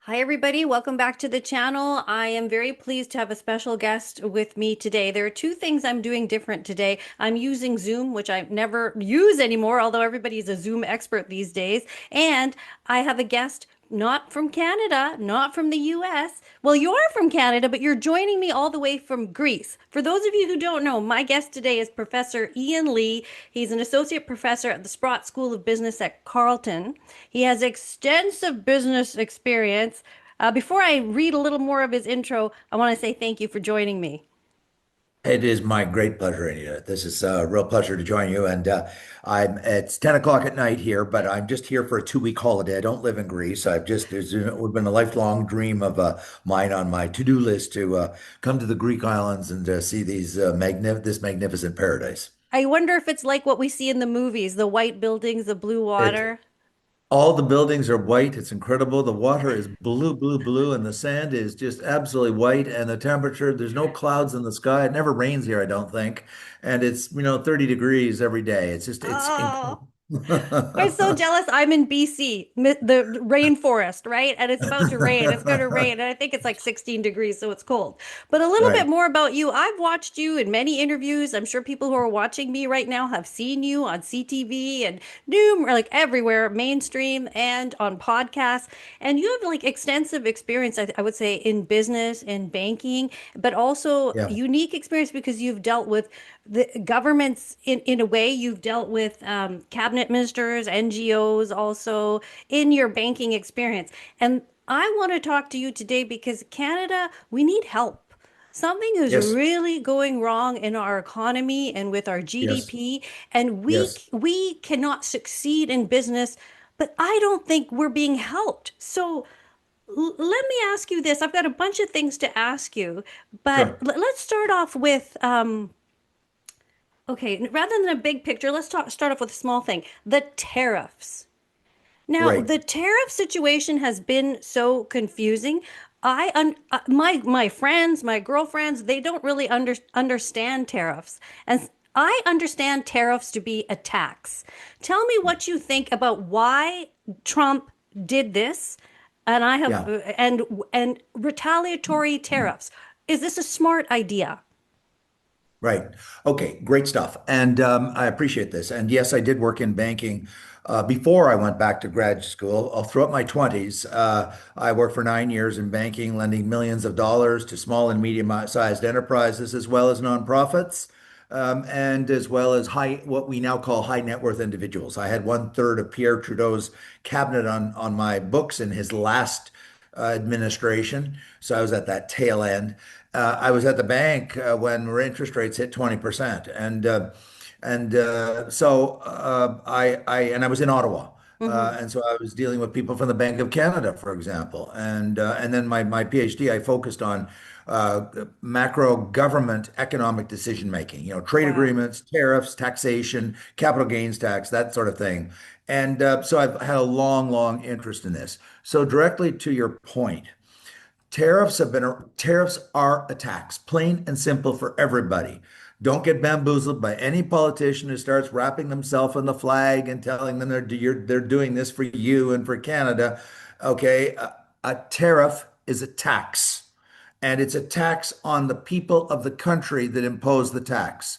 Hi, everybody. Welcome back to the channel. I am very pleased to have a special guest with me today. There are two things I'm doing different today. I'm using Zoom, which I never use anymore, although everybody's a Zoom expert these days. And I have a guest not from Canada, not from the US. Well, you are from Canada, but you're joining me all the way from Greece. For those of you who don't know, my guest today is Professor Ian Lee. He's an associate professor at the Sprott School of Business at Carleton. He has extensive business experience. Before I read a little more of his intro, I want to say thank you for joining me. It is my great pleasure, Anita. This is a real pleasure to join you. And it's 10 o'clock at night here, but I'm just here for a 2 week holiday. I don't live in Greece. It's been a lifelong dream of mine on my to-do list to come to the Greek islands and see this magnificent paradise. I wonder if it's like what we see in the movies, the white buildings, the blue It water. All the buildings are white. It's incredible. The water is blue, blue, blue, and the sand is just absolutely white. And the temperature, there's no clouds in the sky. It never rains here, I don't think. And it's, 30 degrees every day. It's Oh, incredible. I'm so jealous. I'm in BC, the rainforest, right? And it's about to rain. It's going to rain. And I think it's like 16 degrees, so it's cold. But a little bit Right. more about you. I've watched you in many interviews. I'm sure people who are watching me right now have seen you on CTV and like everywhere, mainstream and on podcasts. And you have like extensive experience, I would say, in business and banking, but also Yeah. unique experience because you've dealt with the governments in a way. You've dealt with cabinet ministers, NGOs also in your banking experience. And I want to talk to you today because Canada, we need help. Something is Yes. really going wrong in our economy and with our Yes. GDP, and we Yes. we cannot succeed in business, but I don't think we're being helped. So let me ask you this. I've got a bunch of things to ask you, but Sure. let's start off with okay, rather than a big picture, start off with a small thing. The tariffs. Now, Right. the tariff situation has been so confusing. My friends, my girlfriends, they don't really understand tariffs. And I understand tariffs to be a tax. Tell me what you think about why Trump did this. And I have Yeah. and retaliatory tariffs. Is this a smart idea? Right. Okay. Great stuff. And I appreciate this. And yes, I did work in banking before I went back to grad school. All throughout my 20s, I worked for 9 years in banking, lending millions of dollars to small and medium-sized enterprises, as well as nonprofits, and as well as what we now call high net worth individuals. I had 1/3 of Pierre Trudeau's cabinet on my books in his last administration. So I was at that tail end. I was at the bank when interest rates hit 20%. And I was in Ottawa. Hmm. And so I was dealing with people from the Bank of Canada, for example. And then my PhD, I focused on macro government economic decision making, trade Wow. agreements, tariffs, taxation, capital gains tax, that sort of thing. And so I've had a long, long interest in this. So directly to your point, tariffs are a tax, plain and simple for everybody. Don't get bamboozled by any politician who starts wrapping themselves in the flag and telling them they're doing this for you and for Canada. Okay, a tariff is a tax, and it's a tax on the people of the country that impose the tax.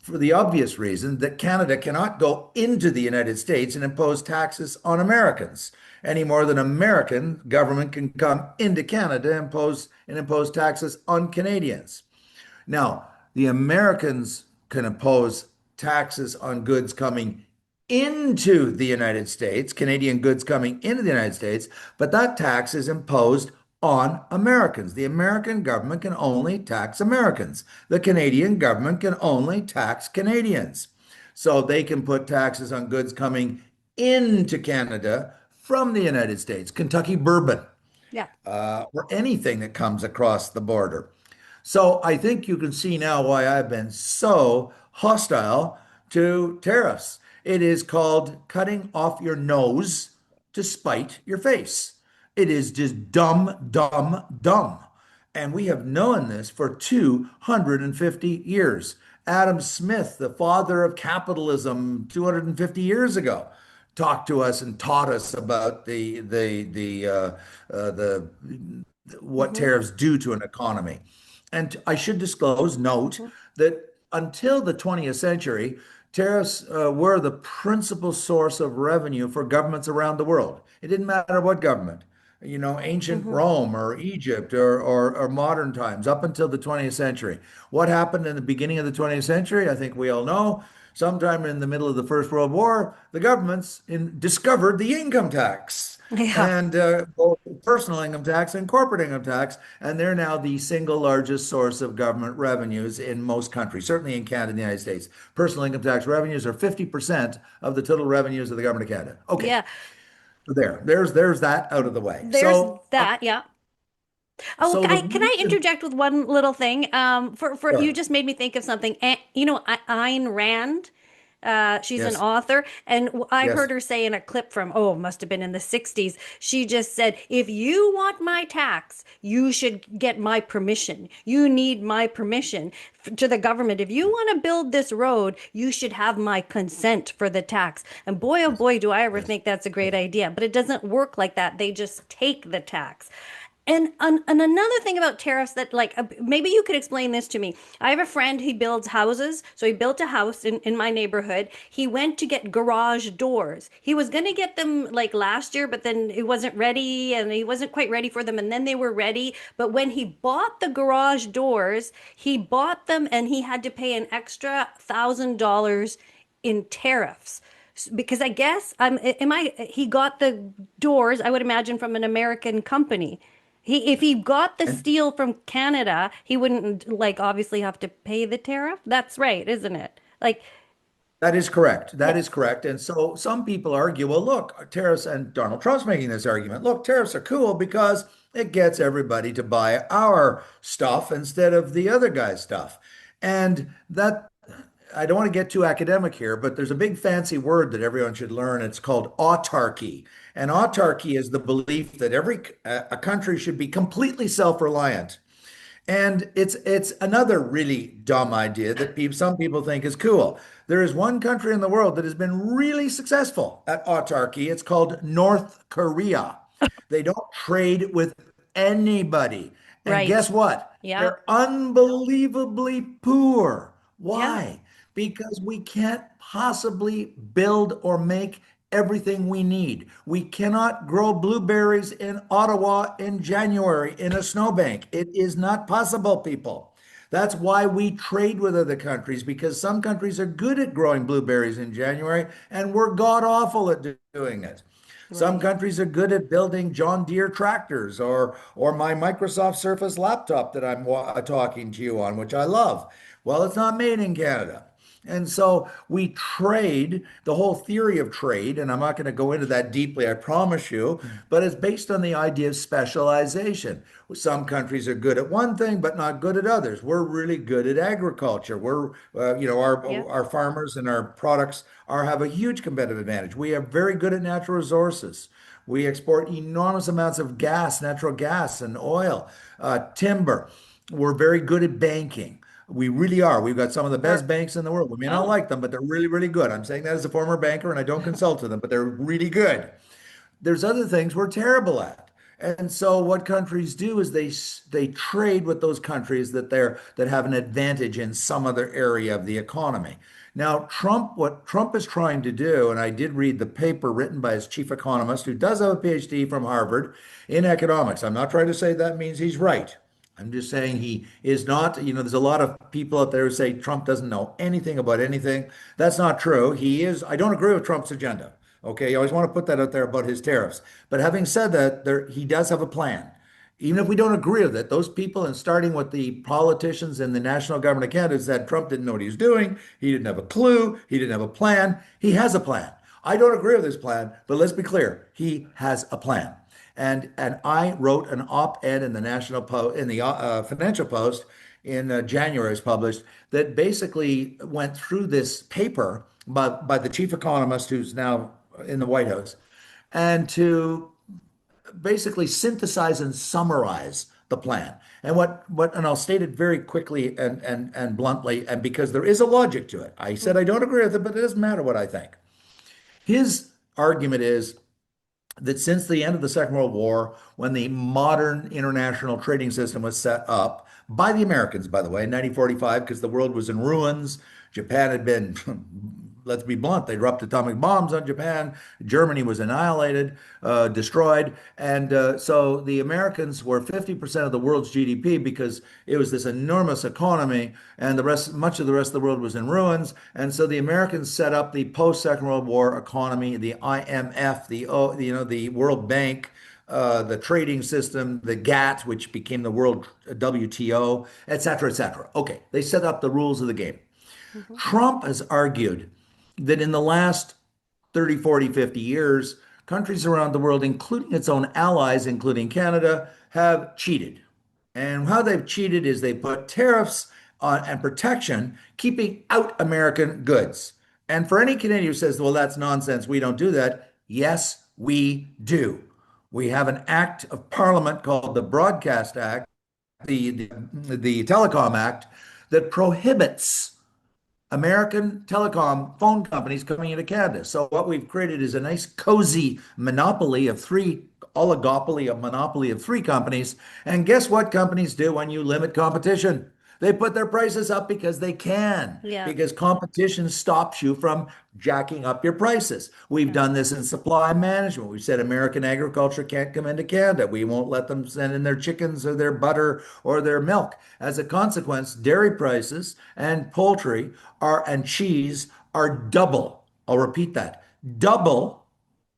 For the obvious reason that Canada cannot go into the United States and impose taxes on Americans any more than American government can come into Canada and impose taxes on Canadians. Now, the Americans can impose taxes on goods coming into the United States, Canadian goods coming into the United States, but that tax is imposed on Americans. The American government can only tax Americans. The Canadian government can only tax Canadians. So they can put taxes on goods coming into Canada from the United States, Kentucky bourbon, Yeah. or anything that comes across the border. So I think you can see now why I've been so hostile to tariffs. It is called cutting off your nose to spite your face. It is just dumb, dumb, dumb. And we have known this for 250 years. Adam Smith, the father of capitalism, 250 years ago, talked to us and taught us about the what Hmm. tariffs do to an economy. And I should disclose, note Hmm. that until the 20th century, tariffs were the principal source of revenue for governments around the world. It didn't matter what government, ancient Hmm. Rome or Egypt or modern times, up until the 20th century. What happened in the beginning of the 20th century? I think we all know. Sometime in the middle of the First World War, the governments discovered the income tax Yeah. and both personal income tax and corporate income tax, and they're now the single largest source of government revenues in most countries, certainly in Canada and the United States. Personal income tax revenues are 50% of the total revenues of the government of Canada. Okay, Yeah. so there's that out of the way. There's So that. Yeah. Oh, so the can I reason, interject with one little thing? For you sure, just made me think of something. Ayn Rand. She's an yes, author, and I heard yes. her say in a clip from, oh, must have been in the 60s. She just said, if you want my tax, you should get my permission. You need my permission to the government. If you want to build this road, you should have my consent for the tax. And boy, oh Yes, boy, do I ever yes, think that's a great yes. idea. But it doesn't work like that. They just take the tax. And another thing about tariffs that like maybe you could explain this to me. I have a friend, he builds houses. So he built a house in my neighborhood. He went to get garage doors. He was going to get them like last year, but then it wasn't ready and he wasn't quite ready for them. And then they were ready. But when he bought the garage doors, he bought them and he had to pay an extra $1,000 in tariffs because I guess am I he got the doors, I would imagine, from an American company. If he got the And steel from Canada, he wouldn't like obviously have to pay the tariff. That's right, isn't it? Like, that is correct. That yeah, is correct. And so some people argue, well, look, tariffs, and Donald Trump's making this argument. Look, tariffs are cool because it gets everybody to buy our stuff instead of the other guy's stuff. And that, I don't want to get too academic here, but there's a big fancy word that everyone should learn. It's called autarky. And autarky is the belief that a country should be completely self-reliant. And it's another really dumb idea that some people think is cool. There is one country in the world that has been really successful at autarky. It's called North Korea. They don't trade with anybody. And right. guess what? Yeah. They're unbelievably poor. Yeah. Why? Because we can't possibly build or make everything we need. We cannot grow blueberries in Ottawa in January in a snowbank. It is not possible, people. That's why we trade with other countries because some countries are good at growing blueberries in January and we're god awful at doing it. Some Right. countries are good at building John Deere tractors or my Microsoft Surface laptop that I'm talking to you on, which I love. Well, it's not made in Canada. And so we trade, the whole theory of trade, and I'm not going to go into that deeply, I promise you, but it's based on the idea of specialization. Some countries are good at one thing, but not good at others. We're really good at agriculture. Yeah. Our farmers and our products have a huge competitive advantage. We are very good at natural resources. We export enormous amounts of gas, natural gas and oil, timber. We're very good at banking. We really are. We've got some of the best We're banks in the world. We may not oh. like them, but they're really, really good. I'm saying that as a former banker, and I don't consult with them, but they're really good. There's other things we're terrible at. And so what countries do is they trade with those countries that have an advantage in some other area of the economy. Now, what Trump is trying to do, and I did read the paper written by his chief economist, who does have a PhD from Harvard in economics. I'm not trying to say that means he's right. I'm just saying he is not, there's a lot of people out there who say Trump doesn't know anything about anything. That's not true. He is, I don't agree with Trump's agenda. Okay, you always want to put that out there about his tariffs. But having said that, he does have a plan. Even if we don't agree with it, those people, and starting with the politicians in the national government of Canada, said Trump didn't know what he was doing. He didn't have a clue. He didn't have a plan. He has a plan. I don't agree with his plan, but let's be clear. He has a plan. And I wrote an op-ed in the National Post, in the Financial Post in January, it was published, that basically went through this paper by the chief economist who's now in the White House, and to basically synthesize and summarize the plan. And and I'll state it very quickly and bluntly, and because there is a logic to it. I said I don't agree with it, but it doesn't matter what I think. His argument is that since the end of the Second World War, when the modern international trading system was set up by the Americans, by the way, in 1945, because the world was in ruins, Japan had been, let's be blunt, they dropped atomic bombs on Japan. Germany was annihilated, destroyed. And so the Americans were 50% of the world's GDP because it was this enormous economy, and much of the rest of the world was in ruins. And so the Americans set up the post-Second World War economy, the IMF, the World Bank, the trading system, the GATT, which became the World WTO, et cetera, et cetera. Okay, they set up the rules of the game. Mhm. Trump has argued that in the last 30, 40, 50 years, countries around the world, including its own allies, including Canada, have cheated. And how they've cheated is they put tariffs on and protection, keeping out American goods. And for any Canadian who says, well, that's nonsense, we don't do that. Yes, we do. We have an act of parliament called the Broadcast Act, the Telecom Act, that prohibits American telecom phone companies coming into Canada. So what we've created is a nice cozy monopoly of three companies. And guess what companies do when you limit competition? They put their prices up because they can, Yeah. because competition stops you from jacking up your prices. We've Yeah. done this in supply management. We've said American agriculture can't come into Canada. We won't let them send in their chickens or their butter or their milk. As a consequence, dairy prices and poultry and cheese are double. I'll repeat that. Double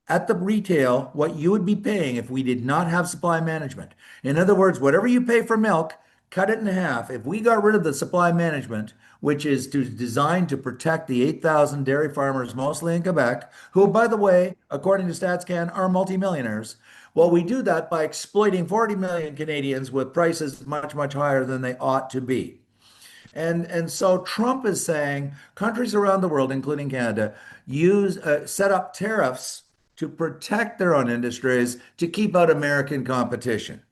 at the retail what you would be paying if we did not have supply management. In other words, whatever you pay for milk, cut it in half. If we got rid of the supply management, which is designed to protect the 8,000 dairy farmers, mostly in Quebec, who, by the way, according to StatsCan, are multimillionaires. Well, we do that by exploiting 40 million Canadians with prices much, much higher than they ought to be. And so Trump is saying countries around the world, including Canada, set up tariffs to protect their own industries to keep out American competition.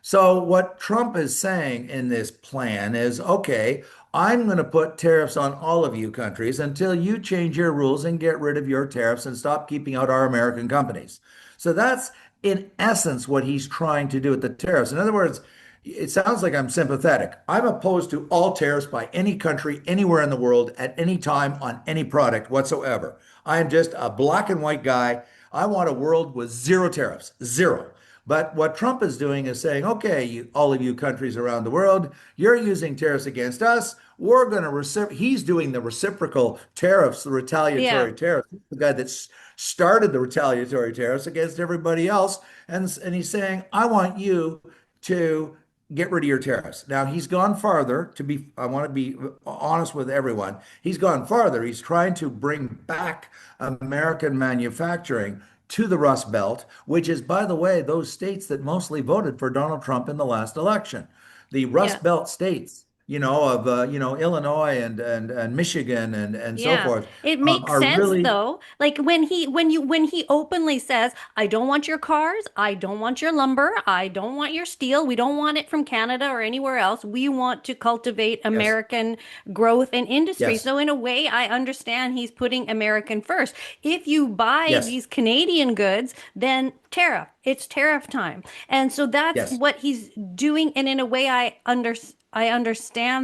So what Trump is saying in this plan is, okay, I'm going to put tariffs on all of you countries until you change your rules and get rid of your tariffs and stop keeping out our American companies. So that's in essence what he's trying to do with the tariffs. In other words, it sounds like I'm sympathetic. I'm opposed to all tariffs by any country, anywhere in the world, at any time, on any product whatsoever. I am just a black and white guy. I want a world with zero tariffs, zero. But what Trump is doing is saying, okay, all of you countries around the world, you're using tariffs against us. We're going to he's doing the reciprocal tariffs, the Yeah. retaliatory tariffs. He's the guy that started the retaliatory tariffs against everybody else. And he's saying, I want you to get rid of your tariffs. Now, he's gone farther I want to be honest with everyone. He's gone farther. He's trying to bring back American manufacturing to the Rust Belt, which is, by the way, those states that mostly voted for Donald Trump in the last election. The Yeah. Rust Belt states, Illinois and Michigan and so Yeah, forth, it makes are sense really, though. Like when he openly says, "I don't want your cars, I don't want your lumber, I don't want your steel. We don't want it from Canada or anywhere else. We want to cultivate yes, American growth and industry." yes, So in a way, I understand he's putting American first. If you buy yes, these Canadian goods, then tariff. It's tariff time. And so that's yes. what he's doing. And in a way, I understand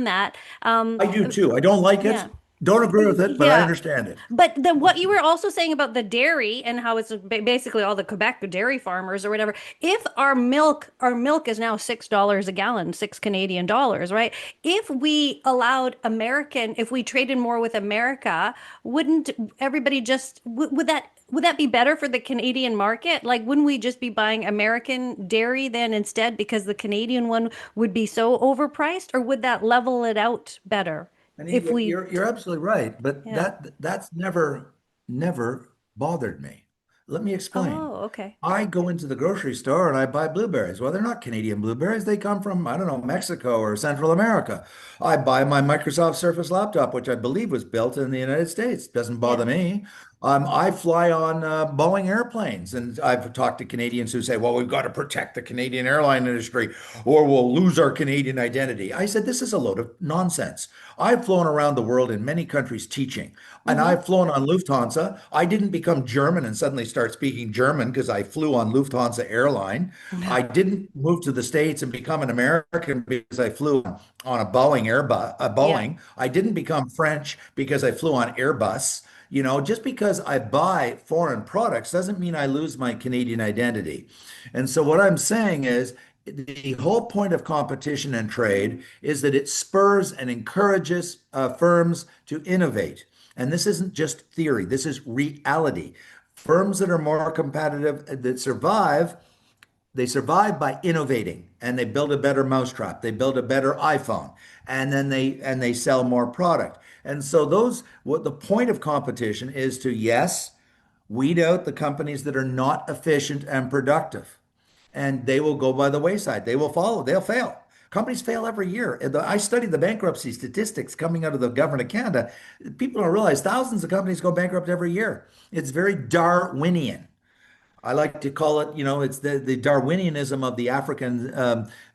that. I do too. I don't like it. Yeah. Don't agree with it, but I Yeah. understand it. But what you were also saying about the dairy and how it's basically all the Quebec dairy farmers or whatever. If our milk is now $6 a gallon, six Canadian dollars, right? If we traded more with America, wouldn't everybody just would that be better for the Canadian market? Like, wouldn't we just be buying American dairy then instead because the Canadian one would be so overpriced, or would that level it out better And if we? you're absolutely right, but Yeah. that's never bothered me. Let me explain. Oh, okay. I go into the grocery store and I buy blueberries. Well, they're not Canadian blueberries. They come from, I don't know, Mexico or Central America. I buy my Microsoft Surface laptop, which I believe was built in the United States. Doesn't bother Yeah. me. I fly on Boeing airplanes, and I've talked to Canadians who say, well, we've got to protect the Canadian airline industry or we'll lose our Canadian identity. I said, this is a load of nonsense. I've flown around the world in many countries teaching, and Hmm. I've flown on Lufthansa. I didn't become German and suddenly start speaking German because I flew on Lufthansa airline. I didn't move to the States and become an American because I flew on a Yeah. Boeing. I didn't become French because I flew on Airbus. Just because I buy foreign products doesn't mean I lose my Canadian identity. And so what I'm saying is the whole point of competition and trade is that it spurs and encourages firms to innovate. And this isn't just theory, this is reality. Firms that are more competitive, that survive, they survive by innovating, and they build a better mousetrap. They build a better iPhone, and then they sell more product. And so what the point of competition is to, yes, weed out the companies that are not efficient and productive, and they will go by the wayside. They will follow. They'll fail. Companies fail every year. I study the bankruptcy statistics coming out of the government of Canada. People don't realize thousands of companies go bankrupt every year. It's very Darwinian. I like to call it, it's the Darwinianism of the African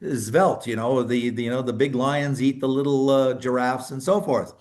svelte, the big lions eat the little giraffes and so forth.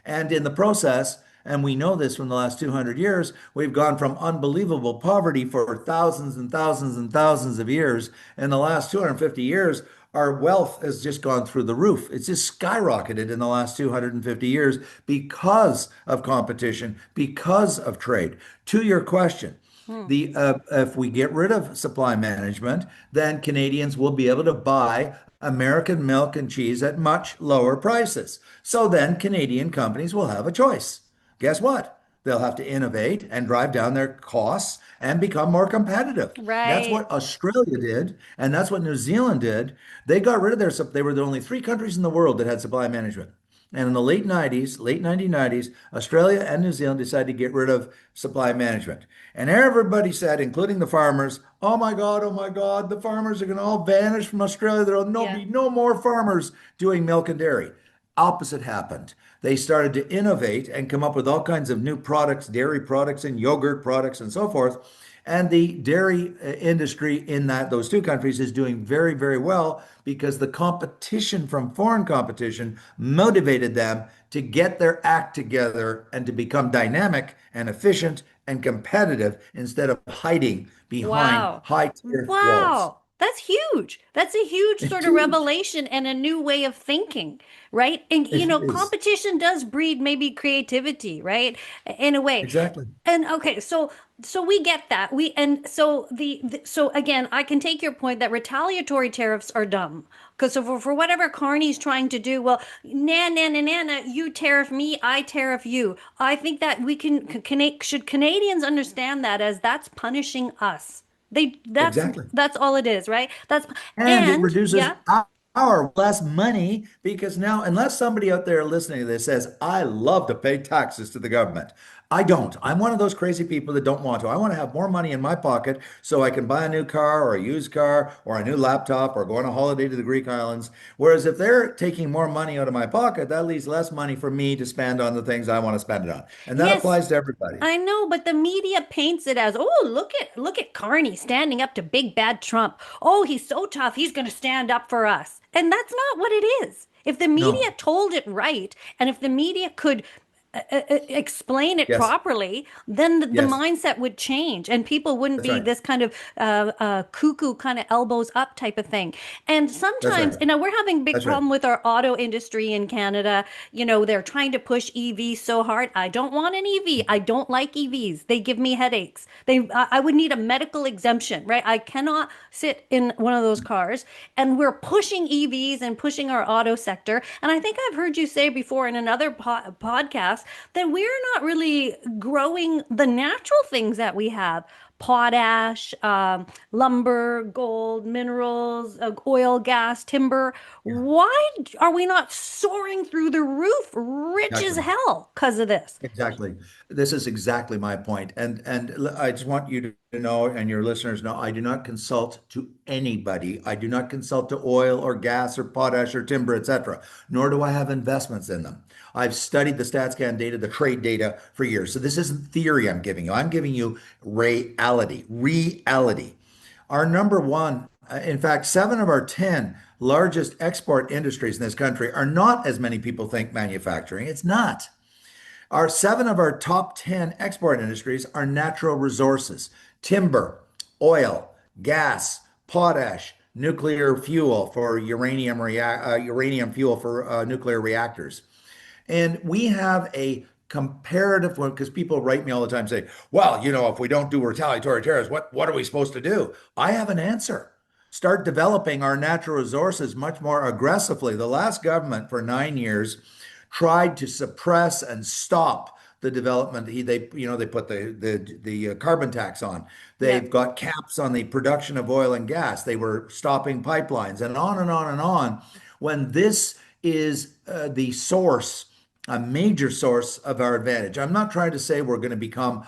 And in the process, and we know this from the last 200 years, we've gone from unbelievable poverty for thousands and thousands and thousands of years. In the last 250 years, our wealth has just gone through the roof. It's just skyrocketed in the last 250 years because of competition, because of trade. To your question, Hmm. if we get rid of supply management, then Canadians will be able to buy American milk and cheese at much lower prices. So then Canadian companies will have a choice. Guess what? They'll have to innovate and drive down their costs and become more competitive. That's Right. what Australia did, and that's what New Zealand did. They got rid of they were the only three countries in the world that had supply management. And in the late 90s, late 1990s, Australia and New Zealand decided to get rid of supply management. And everybody said, including the farmers, oh my God, the farmers are going to all vanish from Australia. There'll Yeah. be no more farmers doing milk and dairy. Opposite happened. They started to innovate and come up with all kinds of new products, dairy products and yogurt products and so forth. And the dairy industry in those two countries is doing very, very well because the competition from foreign competition motivated them to get their act together and to become dynamic and efficient and competitive instead of hiding behind Wow. high tariff walls. Wow. That's huge. That's a huge It's sort of huge. revelation and a new way of thinking, right? And, It is. competition does breed maybe creativity, right? In a way. Exactly. And okay, so we get that. And so so again, I can take your point that retaliatory tariffs are dumb. Because so for whatever Carney's trying to do, well, you tariff me, I tariff you. I think that should Canadians understand that as that's punishing us. Exactly. That's all it is, right? And it And reduces yeah. our less money because now, unless somebody out there listening to this says, I love to pay taxes to the government. I don't. I'm one of those crazy people that don't want to. I want to have more money in my pocket so I can buy a new car or a used car or a new laptop or go on a holiday to the Greek islands. Whereas if they're taking more money out of my pocket, that leaves less money for me to spend on the things I want to spend it on. And that Yes, applies to everybody. I know, but the media paints it as, oh, look at Carney standing up to big bad Trump. Oh, he's so tough. He's going to stand up for us. And that's not what it is. If the media No. told it right, and if the media could explain it Yes. properly, then the Yes. mindset would change, and people wouldn't That's be right. this kind of cuckoo kind of elbows up type of thing. And That's right. sometimes, we're having a big That's right. problem with our auto industry in Canada. They're trying to push EVs so hard. I don't want an EV. I don't like EVs. They give me headaches. I would need a medical exemption, right? I cannot sit in one of those cars. And we're pushing EVs and pushing our auto sector. And I think I've heard you say before in another podcast that we're not really growing the natural things that we have. Potash, lumber, gold, minerals, oil, gas, timber. Yeah. Why are we not soaring through the roof, rich as Exactly. hell because of this? Exactly. This is exactly my point. And I just want you to know, and your listeners know, I do not consult to anybody. I do not consult to oil or gas or potash or timber, etc., nor do I have investments in them. I've studied the StatsCan data, the trade data for years. So this isn't theory I'm giving you. I'm giving you reality, reality. Our number one, in fact, 7 of our 10 largest export industries in this country are not, as many people think, manufacturing. It's not. Our 7 of our top 10 export industries are natural resources: timber, oil, gas, potash, nuclear fuel for uranium fuel for nuclear reactors. And we have a comparative one because people write me all the time say, well, if we don't do retaliatory tariffs, what are we supposed to do? I have an answer. Start developing our natural resources much more aggressively. The last government for 9 years tried to suppress and stop the development. They put the carbon tax on. Yeah. They've got caps on the production of oil and gas. They were stopping pipelines and on and on and on. When this is the source, a major source of our advantage. I'm not trying to say we're going to become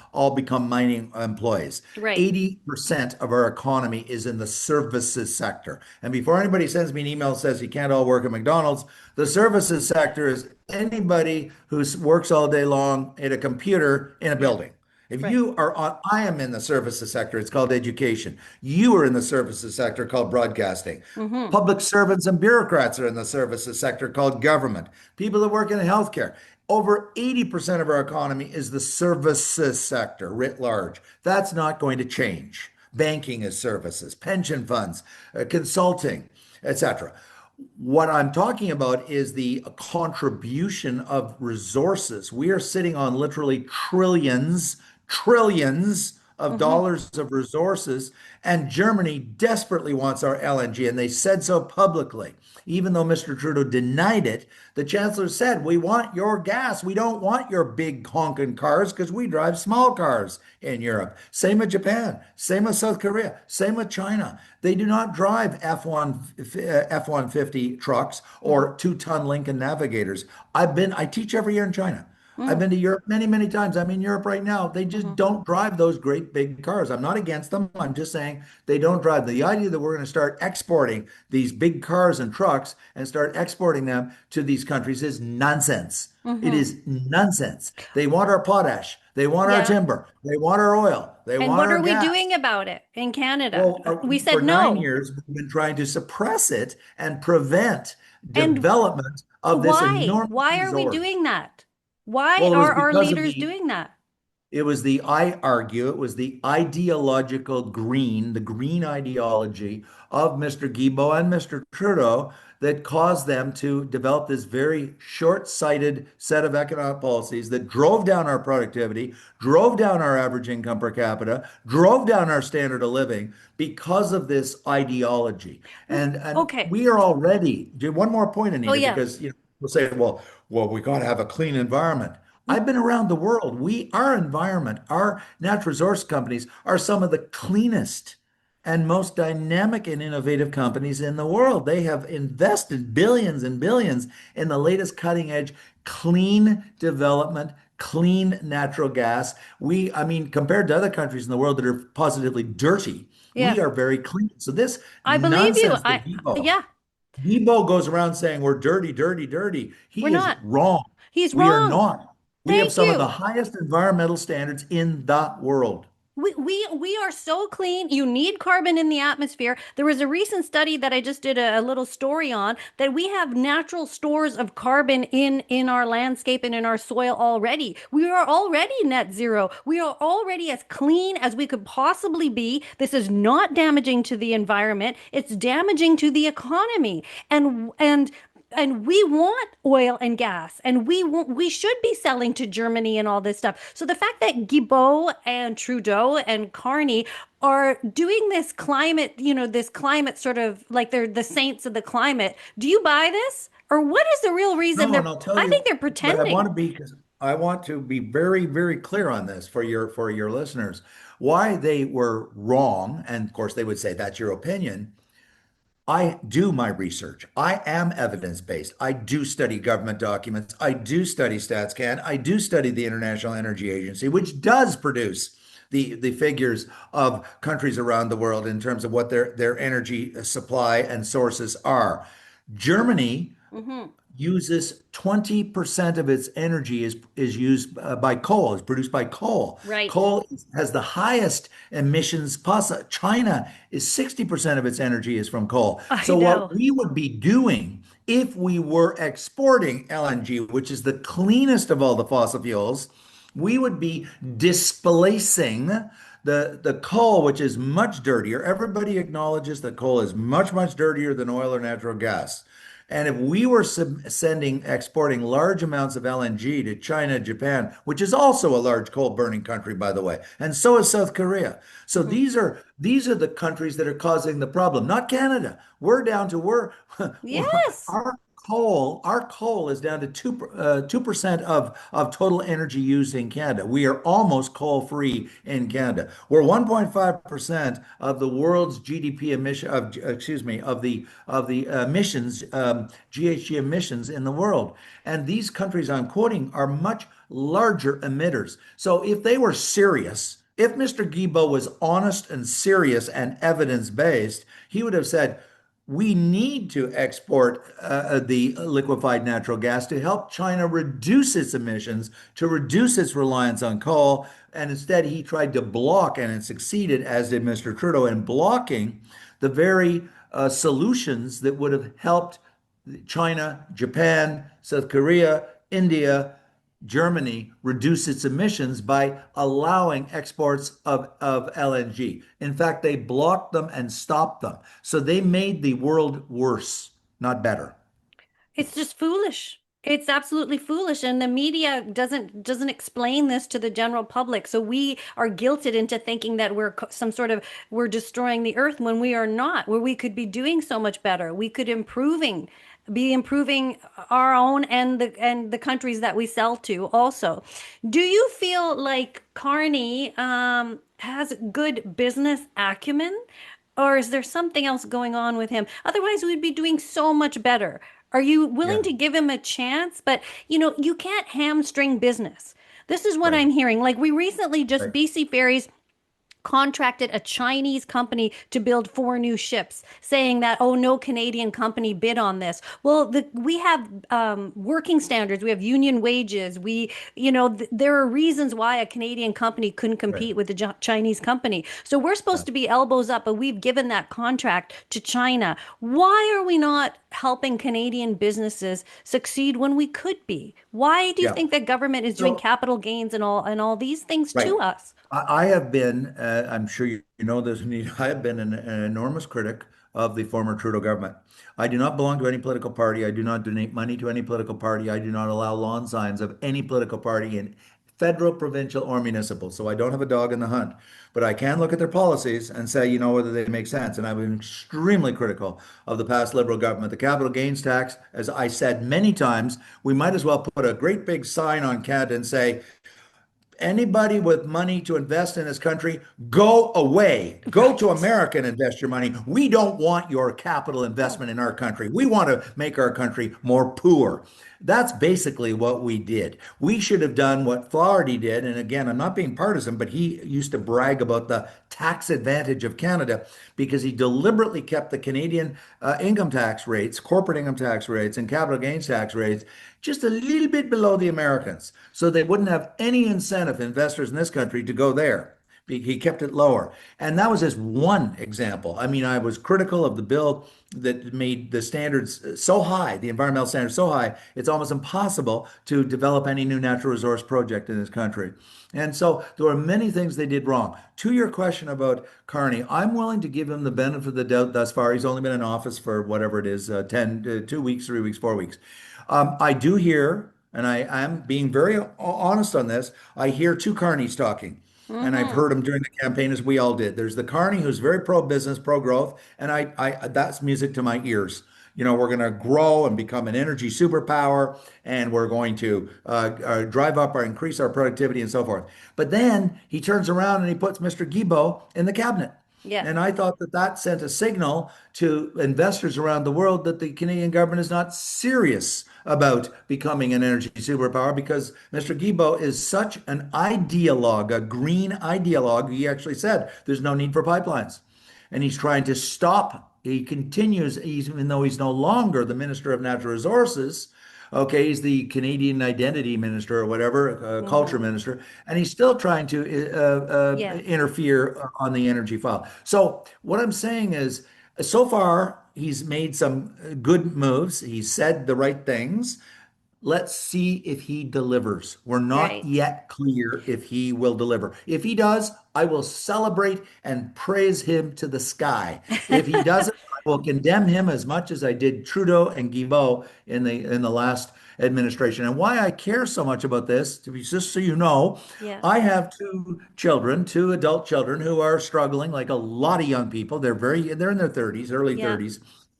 mining employees. Right. 80% of our economy is in the services sector. And before anybody sends me an email that says you can't all work at McDonald's, the services sector is anybody who works all day long at a computer in a Yeah. building. If Right. you are on, I am in the services sector, it's called education. You are in the services sector called broadcasting. Mm-hmm. Public servants and bureaucrats are in the services sector called government. People that work in healthcare. Over 80% of our economy is the services sector writ large. That's not going to change. Banking is services, pension funds, consulting, etc. What I'm talking about is the contribution of resources. We are sitting on literally trillions of Mm-hmm. dollars of resources, and Germany desperately wants our LNG, and they said so publicly. Even though Mr. Trudeau denied it, the chancellor said, we want your gas. We don't want your big honking cars because we drive small cars in Europe. Same with Japan, same with South Korea, same with China. They do not drive F-150 trucks or 2-ton Lincoln Navigators. I teach every year in China. I've been to Europe many, many times. I'm in Europe right now. They just Mm-hmm. don't drive those great big cars. I'm not against them. I'm just saying they don't drive. The idea that we're going to start exporting these big cars and trucks and start exporting them to these countries is nonsense. It Mm-hmm. is nonsense. They want our potash. They want our Yeah. timber. They want our oil. They And want what our are we gas. doing about it in Canada? Well, We for said nine no. years, we've been trying to suppress it and prevent And development of this why? enormous Why are we resource. doing that? Why Well, it was are our because of leaders the doing that? I argue, it was the ideological green, the green ideology of Mr. Guilbeault and Mr. Trudeau that caused them to develop this very short-sighted set of economic policies that drove down our productivity, drove down our average income per capita, drove down our standard of living because of this ideology. And Okay. we are already, one more point, Oh Anita, yeah. because we'll say, well, we got to have a clean environment. I've been around the world. Our environment, our natural resource companies are some of the cleanest and most dynamic and innovative companies in the world. They have invested billions and billions in the latest cutting edge clean development, clean natural gas. I mean, compared to other countries in the world that are positively dirty, we Yeah. are very clean. So this I believe you. nonsense that Yeah, Guilbeault goes around saying we're dirty, dirty, dirty. we're He is not. wrong. He's We are wrong. not. We have Thank some of the you. highest environmental standards in the world. We are so clean. You need carbon in the atmosphere. There was a recent study that I just did a little story on that we have natural stores of carbon in our landscape and in our soil already. We are already net zero. We are already as clean as we could possibly be. This is not damaging to the environment. It's damaging to the economy. And we want oil and gas, and we should be selling to Germany and all this stuff. So the fact that Guilbeault and Trudeau and Carney are doing this climate, this climate sort of like they're the saints of the climate. Do you buy this? Or what is the real reason No, and they're, I'll tell I think you, they're but pretending. I want to be very, very clear on this for your listeners. Why they were wrong, and of course they would say that's your opinion. I do my research. I am evidence-based. I do study government documents. I do study StatsCan. I do study the International Energy Agency, which does produce the figures of countries around the world in terms of what their energy supply and sources are. Germany Hmm. uses 20% of its energy is used by coal, is produced by coal. Right. Has the highest emissions possible. China is 60% of its energy is from coal. I So what know. we would be doing if we were exporting LNG, which is the cleanest of all the fossil fuels, we would be displacing the coal, which is much dirtier. Everybody acknowledges that coal is much, much dirtier than oil or natural gas. And if we were exporting large amounts of LNG to China, Japan, which is also a large coal burning country, by the way, and so is South Korea. So Hmm. these are the countries that are causing the problem, not Canada. We're down to Yes. our coal is down to 2% of total energy used in Canada. We are almost coal free in Canada. We're 1.5% of the world's GDP emission of excuse me of the emissions GHG emissions in the world. And these countries I'm quoting are much larger emitters. So if they were serious, if Mr. Guilbeault was honest and serious and evidence based, he would have said, we need to export the liquefied natural gas to help China reduce its emissions, to reduce its reliance on coal. And instead, he tried to block, and it succeeded, as did Mr. Trudeau, in blocking the very solutions that would have helped China, Japan, South Korea, India, Germany reduce its emissions by allowing exports of LNG. In fact, they blocked them and stopped them. So they made the world worse, not better. It's just foolish. It's absolutely foolish, and the media doesn't explain this to the general public. So we are guilted into thinking that some sort of we're destroying the earth when we are not, where we could be doing so much better. We could be improving our own and the countries that we sell to also. Do you feel like Carney has good business acumen? Or is there something else going on with him? Otherwise, we'd be doing so much better. Are you willing Yeah, to give him a chance? But you can't hamstring business. This is what right, I'm hearing. Like we recently just right. BC Ferries contracted a Chinese company to build four new ships, saying that, oh, no Canadian company bid on this. Well, we have working standards, we have union wages. There are reasons why a Canadian company couldn't Right. compete with a Chinese company. So we're Yeah. supposed to be elbows up, but we've given that contract to China. Why are we not helping Canadian businesses succeed when we could be? Why do you Yeah. think that government is doing So, capital gains and all these things right. to us? I have been, I'm sure you know this, Anita, I have been an enormous critic of the former Trudeau government. I do not belong to any political party. I do not donate money to any political party. I do not allow lawn signs of any political party in federal, provincial, or municipal. So I don't have a dog in the hunt. But I can look at their policies and say, whether they make sense. And I've been extremely critical of the past Liberal government. The capital gains tax, as I said many times, we might as well put a great big sign on Canada and say, anybody with money to invest in this country, go away. Go to Right. America and invest your money. We don't want your capital No. investment in our country. We want to make our country more poor. That's basically what we did. We should have done what Flaherty did. And again, I'm not being partisan, but he used to brag about the tax advantage of Canada because he deliberately kept the Canadian income tax rates, corporate income tax rates, and capital gains tax rates just a little bit below the Americans. So they wouldn't have any incentive, investors in this country, to go there. He kept it lower. And that was just one example. I mean, I was critical of the bill that made the standards so high, the environmental standards so high, it's almost impossible to develop any new natural resource project in this country. And so there were many things they did wrong. To your question about Carney, I'm willing to give him the benefit of the doubt thus far. He's only been in office for whatever it is, 2 weeks, 3 weeks, 4 weeks. I do hear, and I am being very honest on this, I hear two Carneys talking. And I've Mm-hmm. heard them during the campaign as we all did. There's the Carney who's very pro-business, pro-growth, and I that's music to my ears. We're going to grow and become an energy superpower, and we're going to drive up or increase our productivity and so forth. But then he turns around and he puts Mr. Guilbeault in the cabinet. Yeah. And I thought that that sent a signal to investors around the world that the Canadian government is not serious about becoming an energy superpower because Mr. Guilbeault is such an ideologue, a green ideologue. He actually said there's no need for pipelines. And he's trying to stop. He continues, even though he's no longer the Minister of Natural Resources. Okay, he's the Canadian Identity Minister or whatever, Culture Hmm. Minister, and he's still trying to Yeah. interfere on the energy file. So what I'm saying is, so far he's made some good moves. He said the right things. Let's see if he delivers. We're not Right. yet clear if he will deliver. If he does, I will celebrate and praise him to the sky. If he doesn't, I will condemn him as much as I did Trudeau and Guilbeault in the last administration. And why I care so much about this, to be just so you know, Yeah. I have two children, two adult children who are struggling like a lot of young people. They're in their 30s, early Yeah. 30s,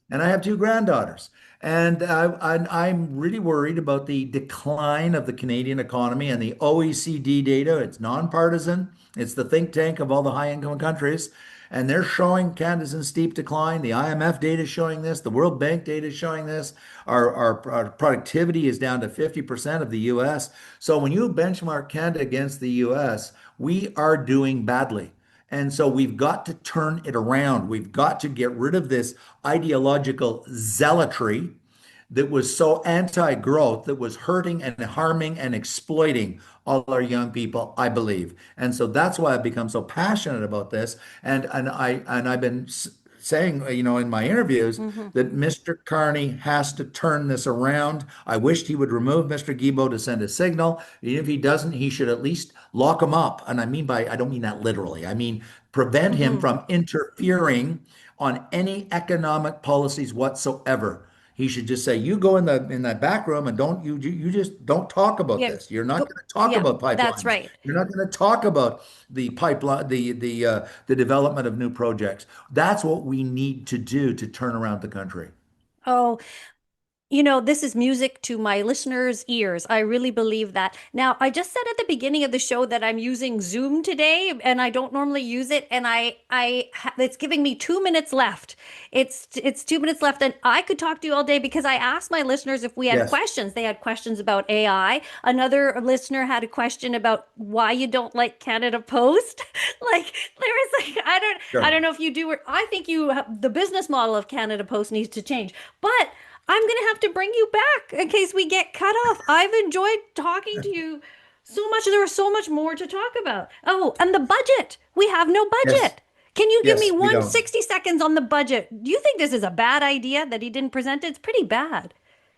and I have two granddaughters. And I'm really worried about the decline of the Canadian economy and the OECD data. It's nonpartisan. It's the think tank of all the high income countries. And they're showing Canada's in steep decline. The IMF data is showing this. The World Bank data is showing this. Our productivity is down to 50% of the US. So when you benchmark Canada against the US, we are doing badly. And so we've got to turn it around. We've got to get rid of this ideological zealotry that was so anti-growth, that was hurting and harming and exploiting all our young people, I believe. And so that's why I've become so passionate about this. And I've been saying, in my interviews Hmm. that Mr. Carney has to turn this around. I wished he would remove Mr. Guilbeault to send a signal. If he doesn't, he should at least lock him up. And I don't mean that literally. I mean prevent him Hmm. from interfering on any economic policies whatsoever. He should just say, "You go in that back room and you just don't talk about Yeah. this. You're not Go. going to talk Yeah. about That's pipelines. right. You're not going to talk about the pipeline, the development of new projects." That's what we need to do to turn around the country. Oh, this is music to my listeners' ears. I really believe that. Now, I just said at the beginning of the show that I'm using Zoom today, and I don't normally use it, and it's giving me 2 minutes left. It's 2 minutes left, and I could talk to you all day because I asked my listeners if we had Yes. questions. They had questions about AI. Another listener had a question about why you don't like Canada Post. Like there is like I don't Sure. know if you do, or I think the business model of Canada Post needs to change, but. I'm going to have to bring you back in case we get cut off. I've enjoyed talking to you so much. There was so much more to talk about. Oh, and the budget. We have no Yes. budget. Can you give me Yes, we one don't. 60 seconds on the budget? Do you think this is a bad idea that he didn't present it? It's pretty bad.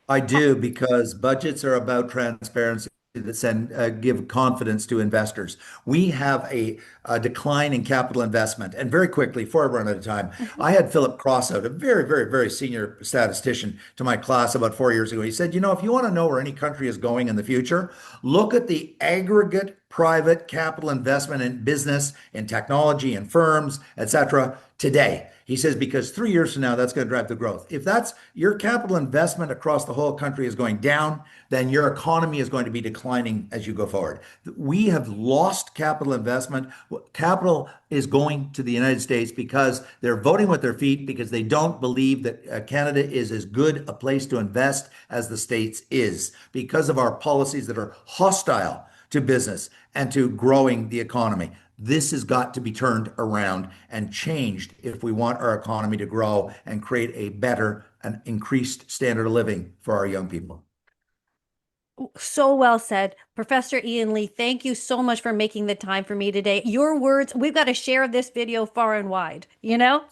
I do because budgets are about transparency that give confidence to investors. We have a decline in capital investment. And very quickly, before I run out of time, Mhm. I had Philip Crossout, a very, very, very senior statistician, to my class about 4 years ago. He said, if you want to know where any country is going in the future, look at the aggregate private capital investment in business, in technology, in firms, etc. today. He says, because 3 years from now, that's going to drive the growth. If that's your capital investment across the whole country is going down, then your economy is going to be declining as you go forward. We have lost capital investment. Capital is going to the United States because they're voting with their feet because they don't believe that Canada is as good a place to invest as the States is because of our policies that are hostile to business and to growing the economy. This has got to be turned around and changed if we want our economy to grow and create a better and increased standard of living for our young people. So well said. Professor Ian Lee, thank you so much for making the time for me today. Your words, we've got to share this video far and wide,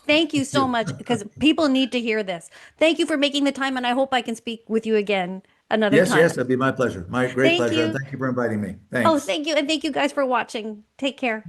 Thank you so much because people need to hear this. Thank you for making the time, and I hope I can speak with you again another Yes, yes, time. that'd be my pleasure. My great Thank pleasure. And you. thank you for inviting me. Oh, Thanks. thank you. And thank you guys for watching. Take care.